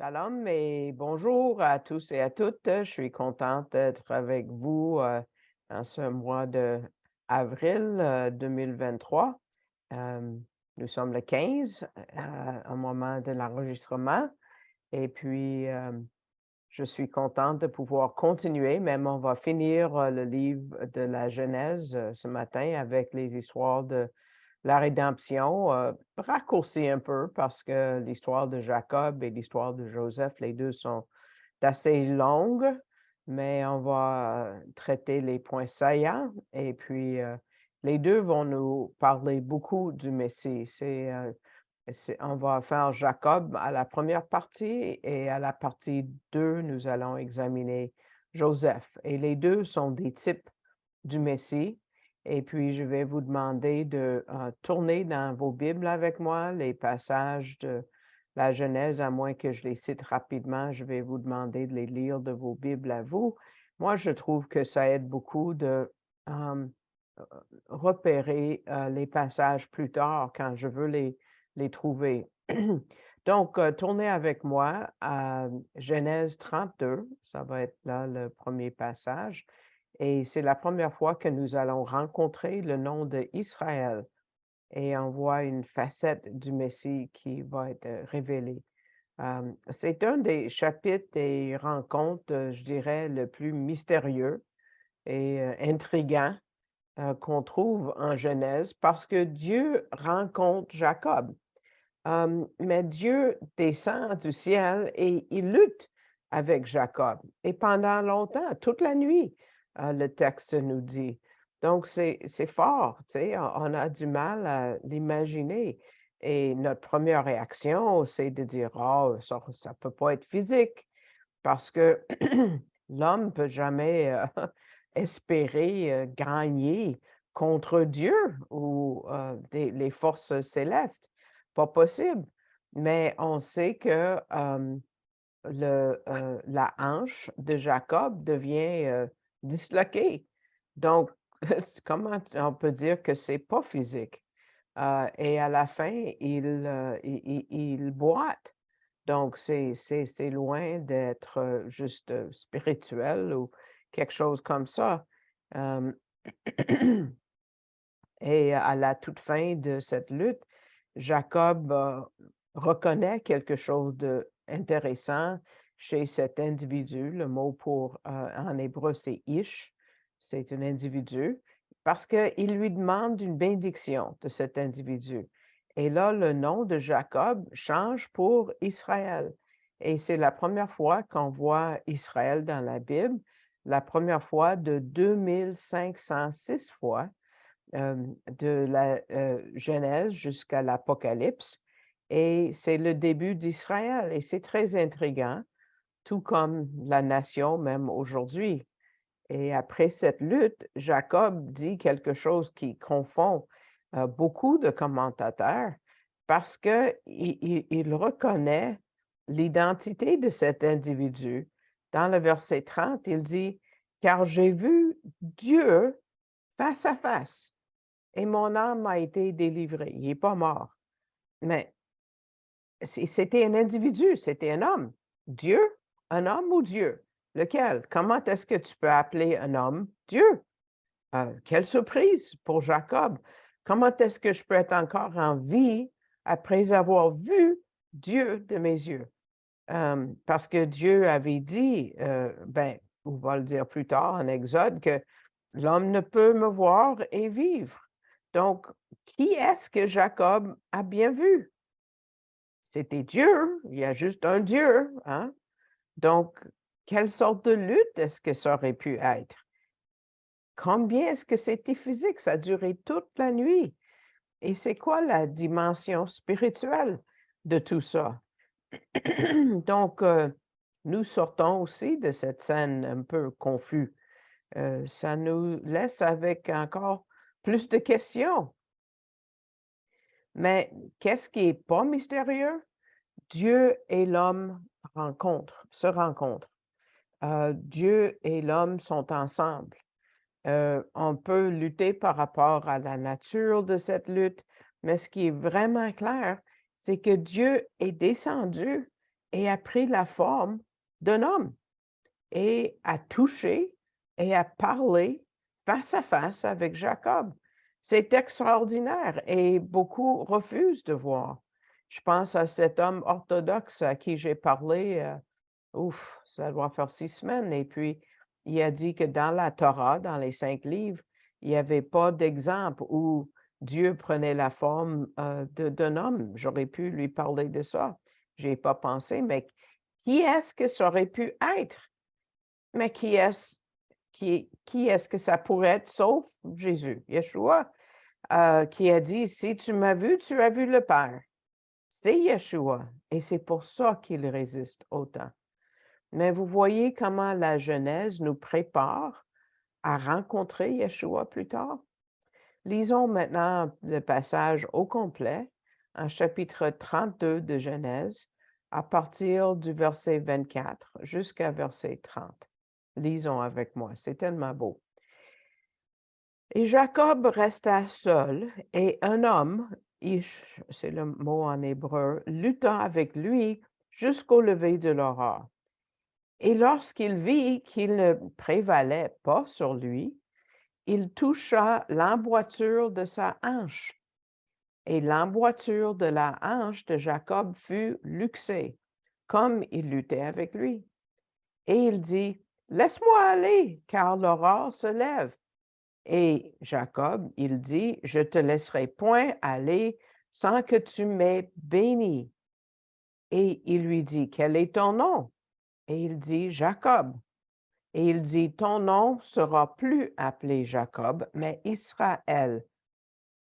Shalom et bonjour à tous et à toutes. Je suis contente d'être avec vous en ce mois de avril 2023. Euh, Nous sommes le 15 au moment de l'enregistrement et puis je suis contente de pouvoir continuer, même on va finir le livre de la Genèse ce matin avec les histoires de la rédemption, raccourci un peu parce que l'histoire de Jacob et l'histoire de Joseph, les 2 sont assez longues, mais on va, traiter les points saillants et puis, les 2 vont nous parler beaucoup du Messie. On va faire Jacob à la première partie et à la partie 2, nous allons examiner Joseph et les 2 sont des types du Messie et puis je vais vous demander de, tourner dans vos Bibles avec moi les passages de la Genèse, à moins que je les cite rapidement, je vais vous demander de les lire de vos Bibles à vous. Moi, je trouve que ça aide beaucoup de, hem, repérer, les passages plus tard quand je veux les trouver. Donc, tournez avec moi à Genèse 32, ça va être là le premier passage et c'est la première fois que nous allons rencontrer le nom d'Israël et on voit une facette du Messie qui va être, révélée. C'est un des chapitres et rencontres, je dirais, le plus mystérieux et intriguant, qu'on trouve en Genèse parce que Dieu rencontre Jacob. Mais Dieu descend du ciel et il lutte avec Jacob et pendant longtemps, toute la nuit, le texte nous dit. Donc c'est fort, tu sais, on a du mal à l'imaginer et notre première réaction, c'est de dire: «Oh, ça peut pas être physique» parce que l'homme peut jamais, espérer, gagner contre Dieu ou, des les forces célestes. Pas possible. Mais on sait que, la hanche de Jacob devient, disloquée. Donc, comment on peut dire que c'est pas physique? Et à la fin, il boite. Donc c'est loin d'être, juste, spirituel ou quelque chose comme ça. Hem Et à la toute fin de cette lutte, Jacob, reconnaît quelque chose d'intéressant chez cet individu. Le mot pour, en hébreu, c'est ish, c'est un individu, parce qu'il lui demande une bénédiction de cet individu. Et là, le nom de Jacob change pour Israël. Et c'est la première fois qu'on voit Israël dans la Bible, la première fois de 2506 fois de la, Genèse jusqu'à l'Apocalypse et c'est le début d'Israël et c'est très intriguant, tout comme la nation même aujourd'hui. Et après cette lutte, Jacob dit quelque chose qui confond, beaucoup de commentateurs parce qu'il reconnaît l'identité de cet individu. Dans le verset 30, il dit: «Car j'ai vu Dieu face à face». Et mon âme a été délivrée. Il est pas mort, mais c'était un individu, c'était un homme. Dieu? Un homme ou Dieu? Lequel? Comment est-ce que tu peux appeler un homme Dieu? Quelle surprise pour Jacob. Comment est-ce que je peux être encore en vie après avoir vu Dieu de mes yeux? Parce que Dieu avait dit, ben, on va le dire plus tard en Exode, que l'homme ne peut me voir et vivre. Donc, qui est-ce que Jacob a bien vu? C'était Dieu, il y a juste un Dieu, hein? Donc, quelle sorte de lutte est-ce que ça aurait pu être? Combien est-ce que c'était physique? Ça a duré toute la nuit. Et c'est quoi la dimension spirituelle de tout ça? Donc, nous sortons aussi de cette scène un peu confus. Ça nous laisse avec encore plus de questions. Mais qu'est-ce qui est pas mystérieux? Dieu et l'homme se rencontrent. Dieu et l'homme sont ensemble. On peut lutter par rapport à la nature de cette lutte, mais ce qui est vraiment clair, c'est que Dieu est descendu et a pris la forme d'un homme et a touché et a parlé face à face avec Jacob. C'est extraordinaire et beaucoup refusent de voir. Je pense à cet homme orthodoxe à qui j'ai parlé, ouf, ça doit faire 6 semaines et puis il a dit que dans la Torah, dans les 5 livres, il n'y avait pas d'exemple où Dieu prenait la forme, d'un homme. J'aurais pu lui parler de ça. J'y ai pas pensé, mais qui est-ce que ça aurait pu être? Mais qui est-ce que ça pourrait être sauf Jésus, Yeshua, qui a dit: «Si tu m'as vu, tu as vu le Père». C'est Yeshua et c'est pour ça qu'il résiste autant. Mais vous voyez comment la Genèse nous prépare à rencontrer Yeshua plus tard? Lisons maintenant le passage au complet, en chapitre 32 de Genèse, à partir du verset 24 jusqu'à verset 30. Lisons avec moi, c'est tellement beau. Et Jacob resta seul, et un homme, Ish, c'est le mot en hébreu, lutta avec lui jusqu'au lever de l'aurore. Et lorsqu'il vit qu'il ne prévalait pas sur lui, il toucha l'emboîture de sa hanche. Et l'emboîture de la hanche de Jacob fut luxée, comme il luttait avec lui. Et il dit: «Laisse-moi aller, car l'aurore se lève». Et Jacob, il dit: «Je te laisserai point aller sans que tu m'aies béni». Et il lui dit: «Quel est ton nom?» Et il dit: «Jacob». Et il dit: «Ton nom sera plus appelé Jacob, mais Israël,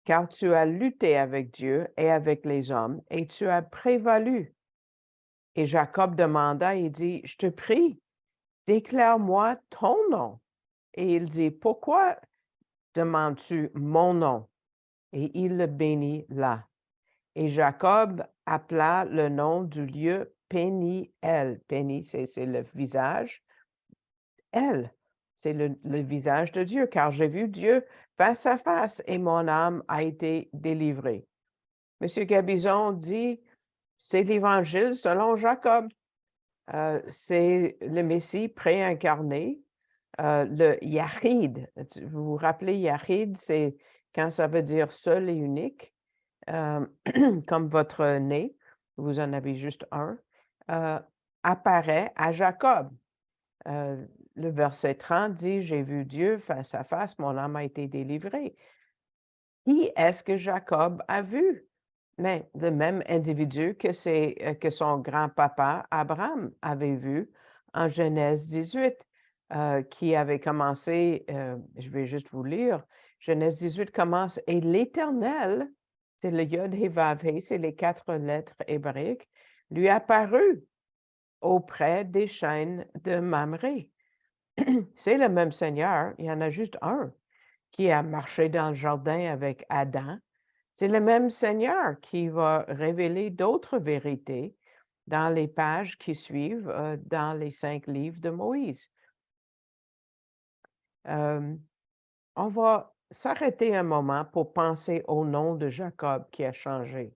car tu as lutté avec Dieu et avec les hommes, et tu as prévalu». Et Jacob demanda et dit: «Je te prie, déclare-moi ton nom». Et il dit: «Pourquoi demandes-tu mon nom?» Et il le bénit là. Et Jacob appela le nom du lieu Péniel. Péni, c'est le visage. Elle, c'est le visage de Dieu, car j'ai vu Dieu face à face et mon âme a été délivrée. Monsieur Gabizon dit, c'est l'Évangile selon Jacob. C'est le Messie préincarné, le Yahid. Vous vous rappelez, Yahid, c'est quand ça veut dire seul et unique, comme votre nez, vous en avez juste un, euh, apparaît à Jacob. Le verset 30 dit: «J'ai vu Dieu face à face, mon âme a été délivrée». Qui est-ce que Jacob a vu? Mais le même individu que son grand-papa Abraham avait vu en Genèse 18, qui avait commencé, je vais juste vous lire, Genèse 18 commence: «Et l'Éternel», c'est le Yod Hé Vav Hé, c'est les 4 lettres hébraïques, «lui apparut auprès des chênes de Mamré». C'est le même Seigneur, il y en a juste un qui a marché dans le jardin avec Adam. C'est le même Seigneur qui va révéler d'autres vérités dans les pages qui suivent, dans les 5 livres de Moïse. Hem, on va s'arrêter un moment pour penser au nom de Jacob qui a changé.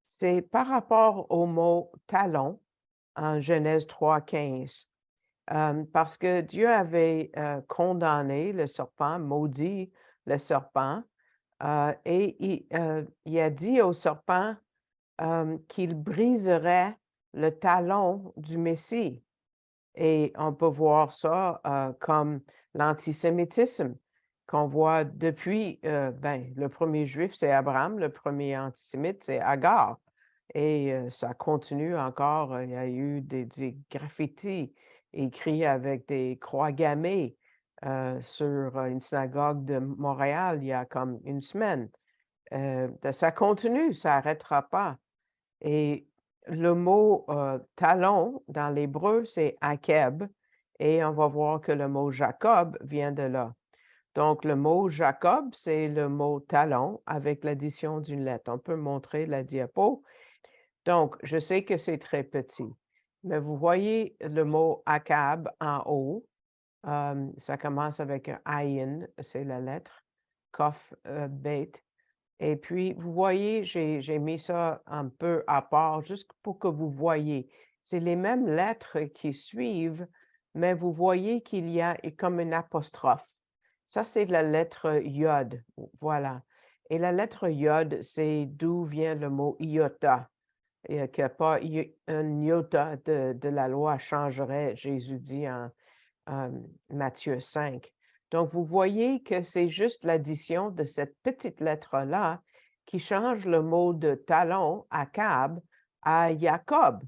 C'est par rapport au mot «talon» en Genèse 3:15. Parce que Dieu avait, condamné le serpent, maudit le serpent, et il a dit au serpent, qu'il briserait le talon du Messie et on peut voir ça, comme l'antisémitisme qu'on voit depuis, ben, le premier juif, c'est Abraham, le premier antisémite, c'est Agar et ça continue encore, il y a eu des graffitis écrits avec des croix gammées, sur, une synagogue de Montréal il y a comme une semaine. Ça continue, ça n'arrêtera pas. Et le mot, talon dans l'hébreu, c'est akeb et on va voir que le mot Jacob vient de là. Donc le mot Jacob, c'est le mot talon avec l'addition d'une lettre. On peut montrer la diapo. Donc je sais que c'est très petit, mais vous voyez le mot akab en haut, ça commence avec un ayin, c'est la lettre, Kof, bet. Et puis, vous voyez, j'ai mis ça un peu à part juste pour que vous voyez. c'est les mêmes lettres qui suivent, mais vous voyez qu'il y a comme une apostrophe. Ça, c'est la lettre Yod, voilà. Et la lettre Yod, c'est d'où vient le mot iota. Et que pas un iota de la loi changerait, Jésus dit en Matthieu 5. Donc, vous voyez que c'est juste l'addition de cette petite lettre-là qui change le mot de talon, Akab, à Jacob,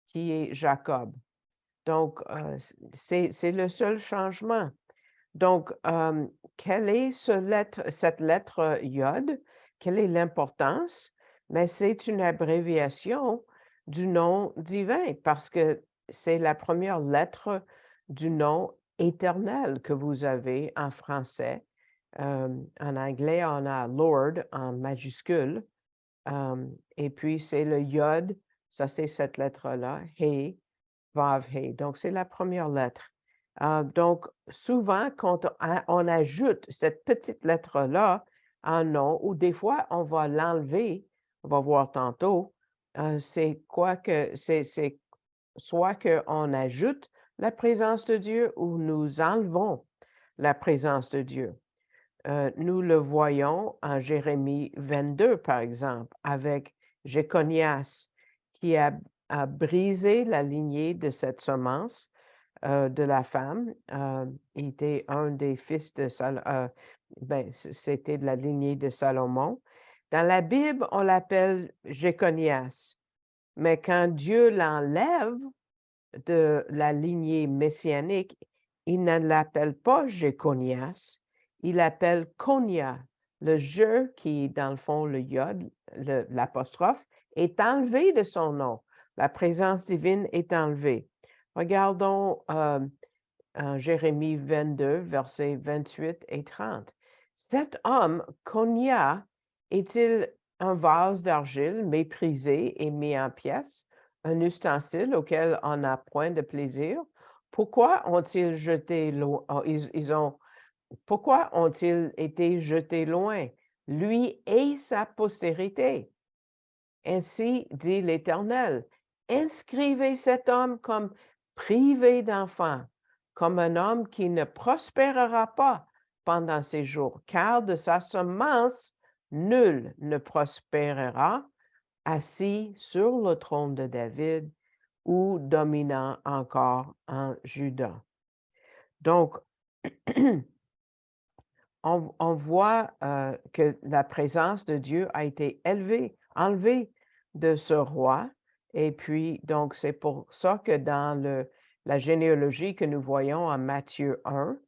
qui est Jacob. Donc, c'est le seul changement. Donc, quelle est cette lettre Yod? Quelle est l'importance? Mais c'est une abréviation du nom divin parce que c'est la première lettre du nom éternel que vous avez en français. En anglais, on a Lord en majuscule. Et puis, c'est le Yod, ça c'est cette lettre-là, He, Vav, He. Donc, c'est la première lettre. Donc, souvent, quand on ajoute cette petite lettre-là en nom, ou des fois, on va l'enlever, on va voir tantôt, c'est quoi que c'est soit qu'on ajoute la présence de Dieu ou nous enlevons la présence de Dieu. Nous le voyons en Jérémie 22, par exemple, avec Jéconias, qui a brisé la lignée de cette semence de la femme. Il était un des fils de Salomon, c'était de la lignée de Salomon. Dans la Bible, on l'appelle Jéconias, mais quand Dieu l'enlève de la lignée messianique, il ne l'appelle pas Jéconias, il l'appelle Konia. Le jeu qui, dans le fond, le yod, l'apostrophe, est enlevé de son nom. La présence divine est enlevée. Regardons en Jérémie 22, versets 28 et 30. Cet homme, Konia, est-il un vase d'argile méprisé et mis en pièces, un ustensile auquel on n'a point de plaisir? Pourquoi ont-ils jeté loin, pourquoi ont-ils été jetés loin, lui et sa postérité? Ainsi dit l'Éternel, inscrivez cet homme comme privé d'enfant, comme un homme qui ne prospérera pas pendant ses jours, car de sa semence, nul ne prospérera, assis sur le trône de David ou dominant encore en Juda. Donc, on voit que la présence de Dieu a été enlevée de ce roi. Et puis, donc, c'est pour ça que dans la généalogie que nous voyons en Matthieu 1,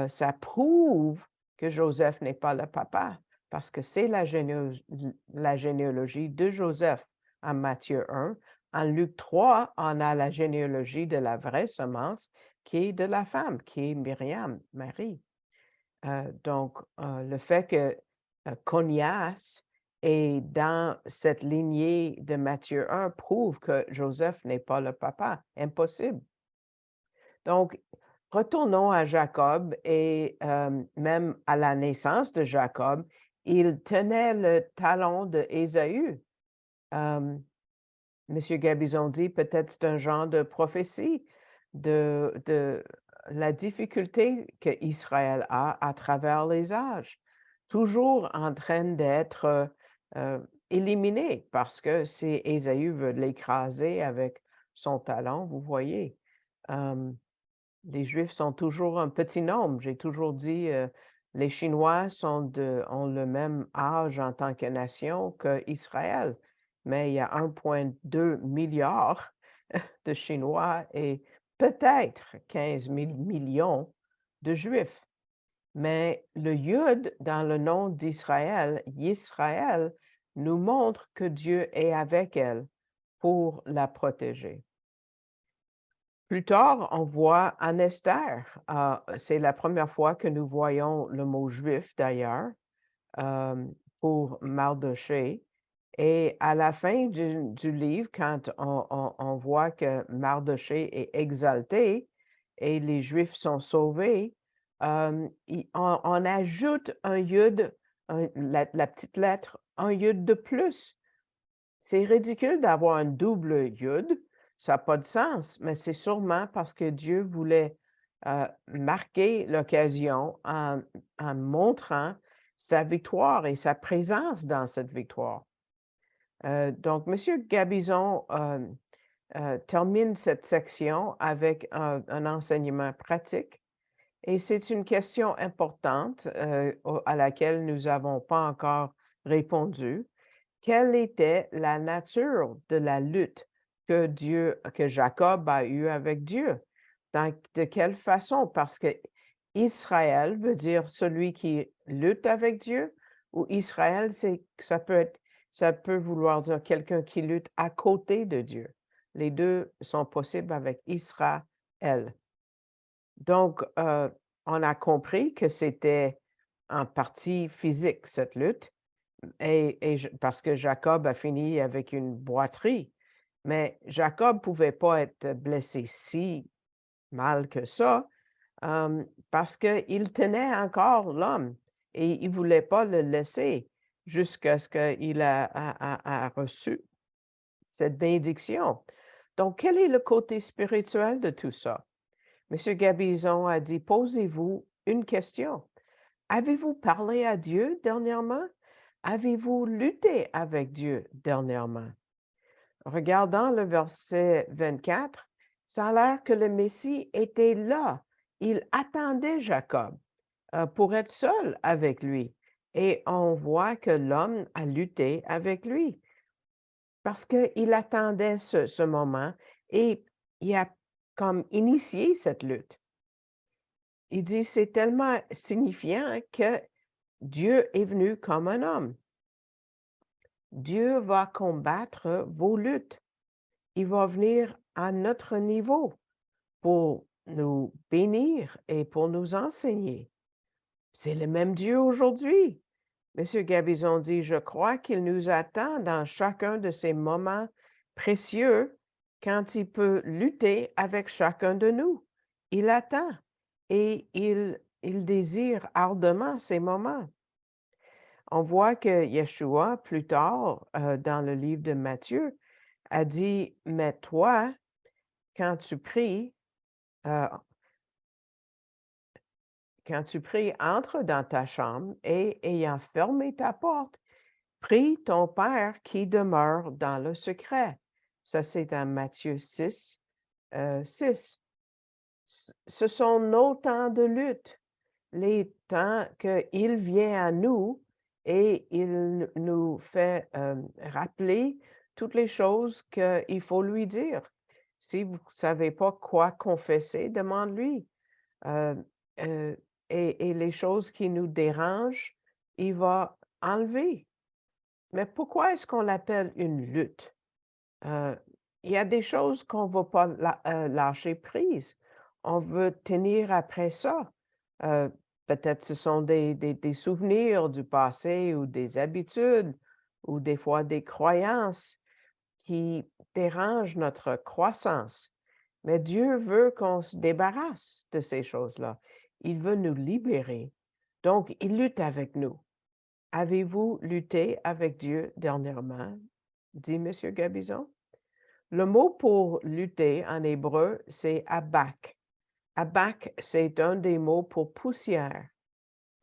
ça prouve que Joseph n'est pas le papa, parce que c'est la généalogie de Joseph en Matthieu 1. En Luc 3, on a la généalogie de la vraie semence qui est de la femme, qui est Myriam, Marie. Donc, le fait que Conias est dans cette lignée de Matthieu 1 prouve que Joseph n'est pas le papa. Impossible. Donc, retournons à Jacob et même à la naissance de Jacob, il tenait le talon de Ésaü. Monsieur Gabizon dit peut-être c'est un genre de prophétie de la difficulté qu'Israël a à travers les âges, toujours en train d'être éliminé parce que si Ésaü veut l'écraser avec son talon, vous voyez, les Juifs sont toujours un petit nombre. J'ai toujours dit les Chinois ont le même âge en tant que nation qu'Israël, mais il y a 1,2 milliard de Chinois et peut-être 15 000 millions de Juifs. Mais le Yud dans le nom d'Israël, Yisraël, nous montre que Dieu est avec elle pour la protéger. Plus tard, on voit en Esther, c'est la première fois que nous voyons le mot juif d'ailleurs, pour Mardoché. Et à la fin du livre, quand on voit que Mardoché est exalté et les Juifs sont sauvés, on ajoute un yud, la petite lettre, un yud de plus. C'est ridicule d'avoir un double yud, ça n'a pas de sens, mais c'est sûrement parce que Dieu voulait, marquer l'occasion en montrant sa victoire et sa présence dans cette victoire. Donc monsieur Gabizon, termine cette section avec un enseignement pratique et c'est une question importante, à laquelle nous n'avons pas encore répondu. Quelle était la nature de la lutte que Jacob a eue avec Dieu? De quelle façon? Parce que Israël veut dire celui qui lutte avec Dieu, ou Israël, ça peut vouloir dire quelqu'un qui lutte à côté de Dieu. Les 2 sont possibles avec Israël. Donc, on a compris que c'était en partie physique, cette lutte, parce que Jacob a fini avec une boiterie. Mais Jacob pouvait pas être blessé si mal que ça, parce qu'il tenait encore l'homme et il voulait pas le laisser jusqu'à ce qu'il a reçu cette bénédiction. Donc, quel est le côté spirituel de tout ça? Monsieur Gabizon a dit: «Posez-vous une question. Avez-vous parlé à Dieu dernièrement? Avez-vous lutté avec Dieu dernièrement?» Regardant le verset 24, ça a l'air que le Messie était là. Il attendait Jacob, pour être seul avec lui et on voit que l'homme a lutté avec lui parce qu'il attendait ce moment et il a comme initié cette lutte. Il dit: «C'est tellement signifiant que Dieu est venu comme un homme. Dieu va combattre vos luttes. Il va venir à notre niveau pour nous bénir et pour nous enseigner. C'est le même Dieu aujourd'hui.» Monsieur Gabizon dit: «Je crois qu'il nous attend dans chacun de ces moments précieux quand il peut lutter avec chacun de nous. Il attend et il désire ardemment ces moments.» On voit que Yeshua, plus tard, dans le livre de Matthieu, a dit: «Mais toi, quand tu pries, heu, entre dans ta chambre et ayant fermé ta porte, prie ton Père qui demeure dans le secret.» Ça, c'est dans Matthieu 6, 6. Ce sont nos temps de lutte, les temps qu'il vient à nous et il nous fait, rappeler toutes les choses qu'il faut lui dire. Si vous ne savez pas quoi confesser, demande-lui. Heu heu et les choses qui nous dérangent, il va enlever. Mais pourquoi est-ce qu'on l'appelle une lutte? Heu, il y a des choses qu'on ne va pas lâcher prise. On veut tenir après ça. Heu, peut-être ce sont des souvenirs du passé ou des habitudes ou des fois des croyances qui dérangent notre croissance. Mais Dieu veut qu'on se débarrasse de ces choses-là. Il veut nous libérer. Donc, il lutte avec nous. Avez-vous lutté avec Dieu dernièrement? Dit Monsieur Gabizon. Le mot pour lutter en hébreu, c'est abak. Abak, c'est un des mots pour poussière.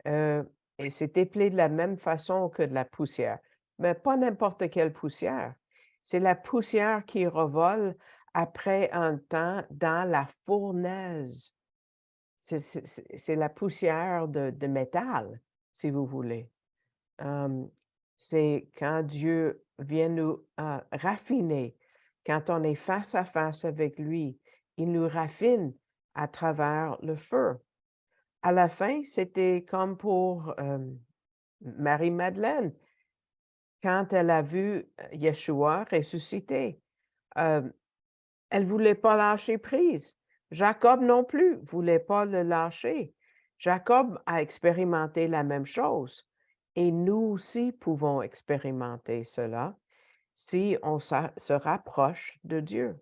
Euh, et c'est appelé de la même façon que de la poussière. Mais pas n'importe quelle poussière. C'est la poussière qui revole après un temps dans la fournaise. C'est la poussière de métal, si vous voulez. Hem, c'est quand Dieu vient nous, raffiner, quand on est face à face avec lui, il nous raffine à travers le feu. À la fin, c'était comme pour, Marie-Madeleine, quand elle a vu, Yeshua ressuscité. Hem, elle voulait pas lâcher prise. Jacob non plus voulait pas le lâcher. Jacob a expérimenté la même chose et nous aussi pouvons expérimenter cela si on se rapproche de Dieu.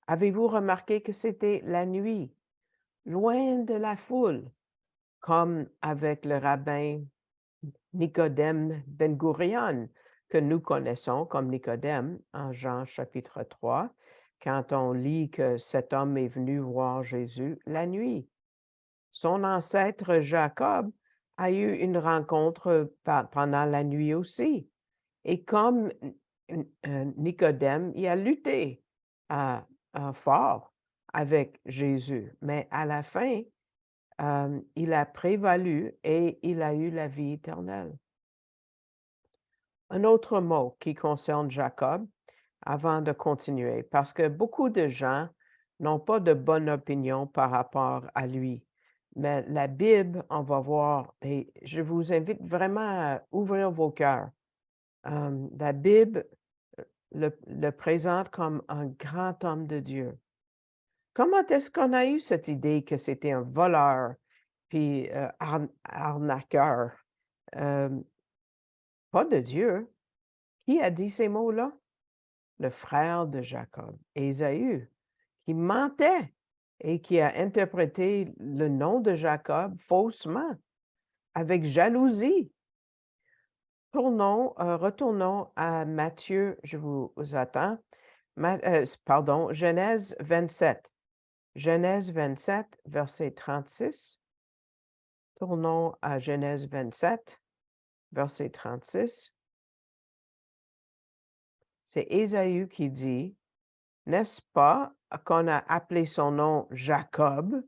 Avez-vous remarqué que c'était la nuit, loin de la foule, comme avec le rabbin Nicodème Ben Gurion, que nous connaissons comme Nicodème en Jean chapitre 3, quand on lit que cet homme est venu voir Jésus la nuit. Son ancêtre Jacob a eu une rencontre pendant la nuit aussi. Et comme Nicodème, il a lutté fort avec Jésus, mais à la fin, il a prévalu et il a eu la vie éternelle. Un autre mot qui concerne Jacob, avant de continuer, parce que beaucoup de gens n'ont pas de bonne opinion par rapport à lui. Mais la Bible, on va voir, et je vous invite vraiment à ouvrir vos cœurs. La Bible le présente comme un grand homme de Dieu. Comment est-ce qu'on a eu cette idée que c'était un voleur, puis arnaqueur? Pas de Dieu. Qui a dit ces mots-là? Le frère de Jacob, Ésaü, qui mentait et qui a interprété le nom de Jacob faussement, avec jalousie. Retournons à Matthieu, je vous attends, Genèse 27. Genèse 27, verset 36. Tournons à Genèse 27, verset 36. C'est Ésaü qui dit: «N'est-ce pas qu'on a appelé son nom Jacob?»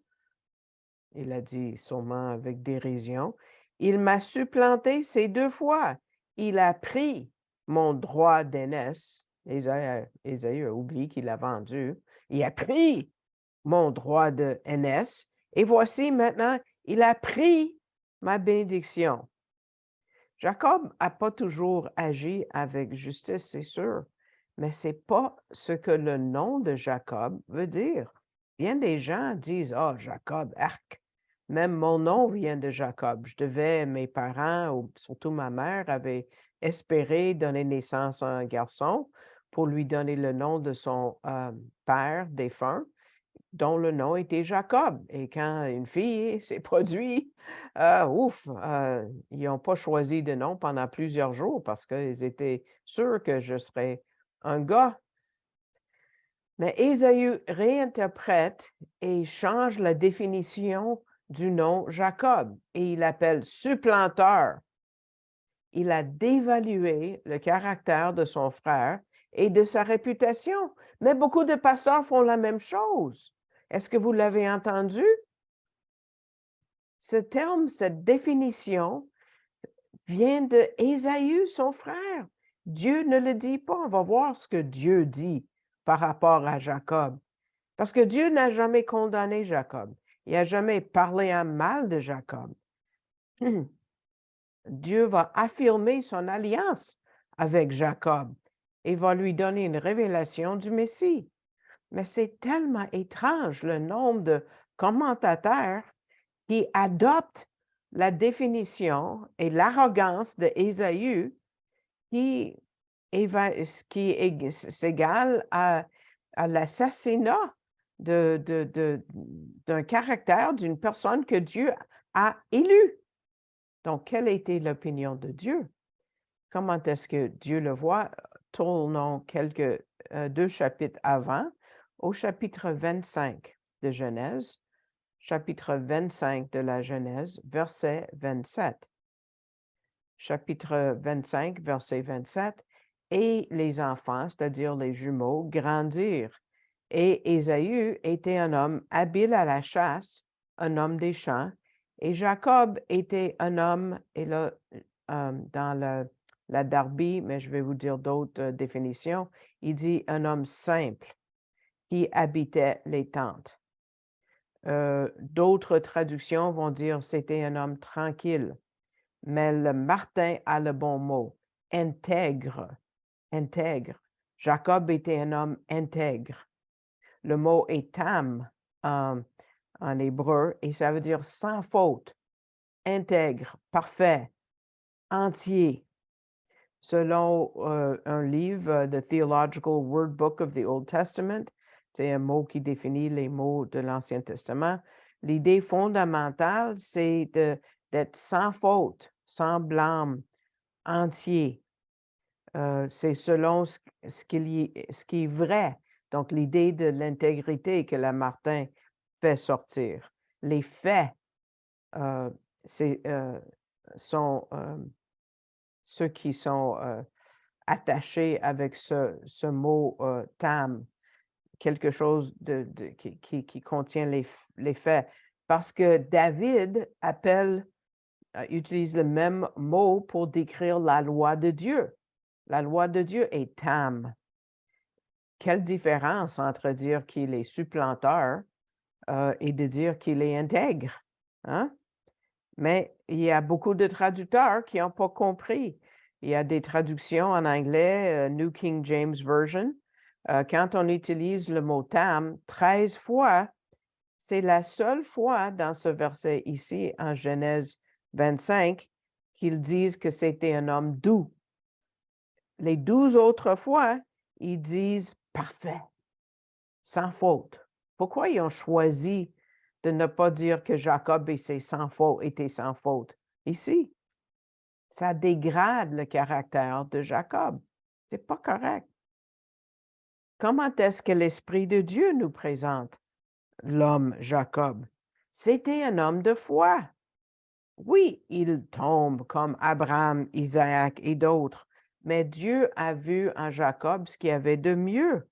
Il a dit sûrement avec dérision. «Il m'a supplanté ces 2 fois. Il a pris mon droit d'aînesse.» Ésaü a oublié qu'il l'a vendu. «Il a pris mon droit d'aînesse, et voici maintenant, il a pris ma bénédiction.» Jacob n'a pas toujours agi avec justice, c'est sûr, mais ce n'est pas ce que le nom de Jacob veut dire. Bien des gens disent: «Ah, Jacob, arc! Même mon nom vient de Jacob. Mes parents, ou surtout ma mère, avaient espéré donner naissance à un garçon pour lui donner le nom de son père défunt, dont le nom était Jacob. Et quand une fille s'est produite, ils n'ont pas choisi de nom pendant plusieurs jours parce qu'ils étaient sûrs que je serais un gars.» Mais Ésaü réinterprète et change la définition du nom Jacob et il l'appelle supplanteur. Il a dévalué le caractère de son frère et de sa réputation. Mais beaucoup de pasteurs font la même chose. Est-ce que vous l'avez entendu? Ce terme, cette définition vient de Ésaü, son frère. Dieu ne le dit pas. On va voir ce que Dieu dit par rapport à Jacob. Parce que Dieu n'a jamais condamné Jacob. Il n'a jamais parlé en mal de Jacob. Dieu va affirmer son alliance avec Jacob et va lui donner une révélation du Messie. Mais c'est tellement étrange le nombre de commentateurs qui adoptent la définition et l'arrogance d'Ésaü qui s'égale à l'assassinat d'un caractère, d'une personne que Dieu a élue. Donc, quelle était l'opinion de Dieu? Comment est-ce que Dieu le voit? Tournons 2 chapitres avant, au chapitre 25 de Genèse, chapitre 25 de la Genèse, verset 27. Chapitre 25, verset 27. Et les enfants, c'est-à-dire les jumeaux, grandirent. Et Ésaü était un homme habile à la chasse, un homme des champs, et Jacob était un homme, et là, dans la Darby, mais je vais vous dire d'autres définitions, il dit un homme simple qui habitait les tentes. D'autres traductions vont dire c'était un homme tranquille, mais le Martin a le bon mot, intègre, intègre. Jacob était un homme intègre. Le mot est tam en hébreu et ça veut dire sans faute, intègre, parfait, entier. Selon un livre, The Theological Word Book of the Old Testament, c'est un mot qui définit les mots de l'Ancien Testament. L'idée fondamentale, c'est d'être sans faute, sans blâme, entier. c'est selon ce qui est vrai. Donc l'idée de l'intégrité que Lamartine fait sortir. Les faits, heu, c'est, sont, ceux qui sont, attachés avec ce mot, «tam», quelque chose de qui contient les faits. Parce que David utilise le même mot pour décrire la loi de Dieu. La loi de Dieu est tam. Quelle différence entre dire qu'il est supplanteur, et de dire qu'il est intègre, hein? Mais il y a beaucoup de traducteurs qui n'ont pas compris. Il y a des traductions en anglais, New King James Version. Quand on utilise le mot tam 13 fois, c'est la seule fois dans ce verset ici, en Genèse 25, qu'ils disent que c'était un homme doux. Les 12 autres fois, ils disent parfait, sans faute. Pourquoi ils ont choisi de ne pas dire que Jacob était sans faute ici? Ça dégrade le caractère de Jacob. C'est pas correct. Comment est-ce que l'Esprit de Dieu nous présente l'homme Jacob? C'était un homme de foi. Oui, il tombe comme Abraham, Isaac et d'autres, mais Dieu a vu en Jacob ce qu'il y avait de mieux.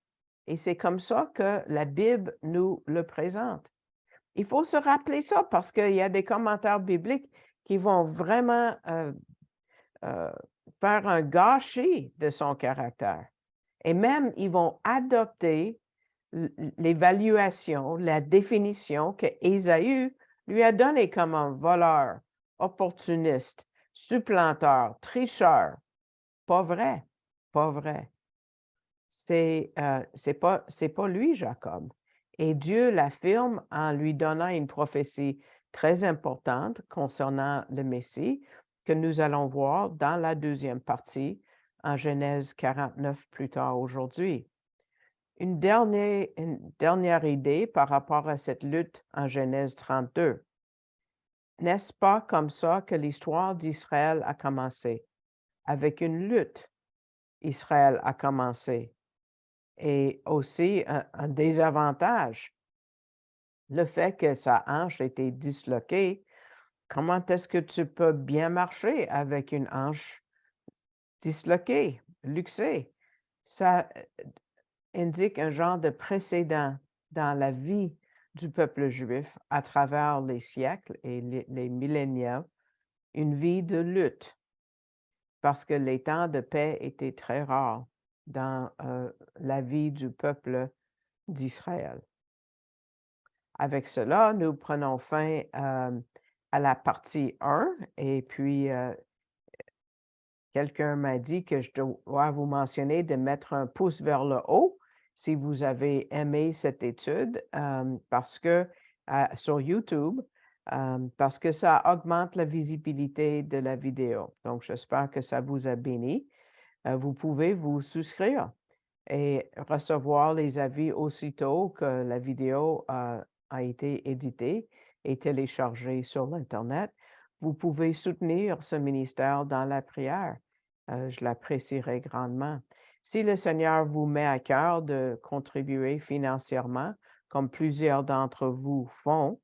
Et c'est comme ça que la Bible nous le présente. Il faut se rappeler ça parce qu'il y a des commentaires bibliques qui vont vraiment euh, faire un gâchis de son caractère. Et même, ils vont adopter l'évaluation, la définition que Ésaü lui a donnée comme un voleur, opportuniste, supplanteur, tricheur. Pas vrai, pas vrai. C'est pas lui, Jacob. Et Dieu l'affirme en lui donnant une prophétie très importante concernant le Messie que nous allons voir dans la deuxième partie en Genèse 49 plus tard aujourd'hui. Une dernière idée par rapport à cette lutte en Genèse 32. N'est-ce pas comme ça que l'histoire d'Israël a commencé? Avec une lutte, Israël a commencé. Et aussi un désavantage, le fait que sa hanche était disloquée. Comment est-ce que tu peux bien marcher avec une hanche disloquée, luxée? Ça indique un genre de précédent dans la vie du peuple juif à travers les siècles et les millénaires, une vie de lutte, parce que les temps de paix étaient très rares dans la vie du peuple d'Israël. Avec cela, nous prenons fin à la partie 1 et puis quelqu'un m'a dit que je dois vous mentionner de mettre un pouce vers le haut si vous avez aimé cette étude parce que sur YouTube, parce que ça augmente la visibilité de la vidéo. Donc, j'espère que ça vous a béni. Vous pouvez vous souscrire et recevoir les avis aussitôt que la vidéo a été éditée et téléchargée sur l'Internet. Vous pouvez soutenir ce ministère dans la prière. Je l'apprécierai grandement. Si le Seigneur vous met à cœur de contribuer financièrement, comme plusieurs d'entre vous font,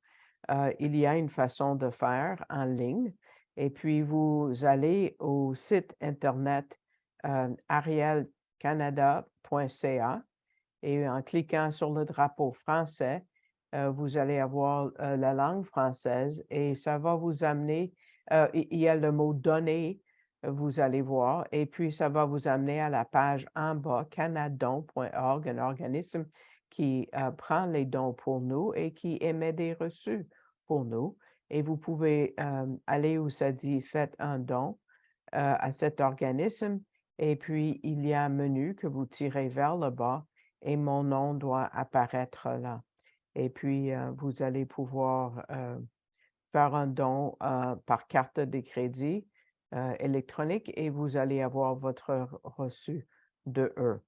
il y a une façon de faire en ligne. Et puis, vous allez au site Internet arielcanada.ca et en cliquant sur le drapeau français, vous allez avoir la langue française et ça va vous amener, il y a le mot donner, vous allez voir, et puis ça va vous amener à la page en bas, canadon.org, un organisme qui prend les dons pour nous et qui émet des reçus pour nous. Et vous pouvez aller où ça dit faites un don à cet organisme. Et puis, il y a un menu que vous tirez vers le bas et mon nom doit apparaître là. Et puis, vous allez pouvoir faire un don par carte de crédit électronique et vous allez avoir votre reçu de eux.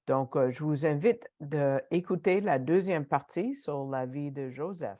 Donc, je vous invite d'écouter la deuxième partie sur la vie de Joseph.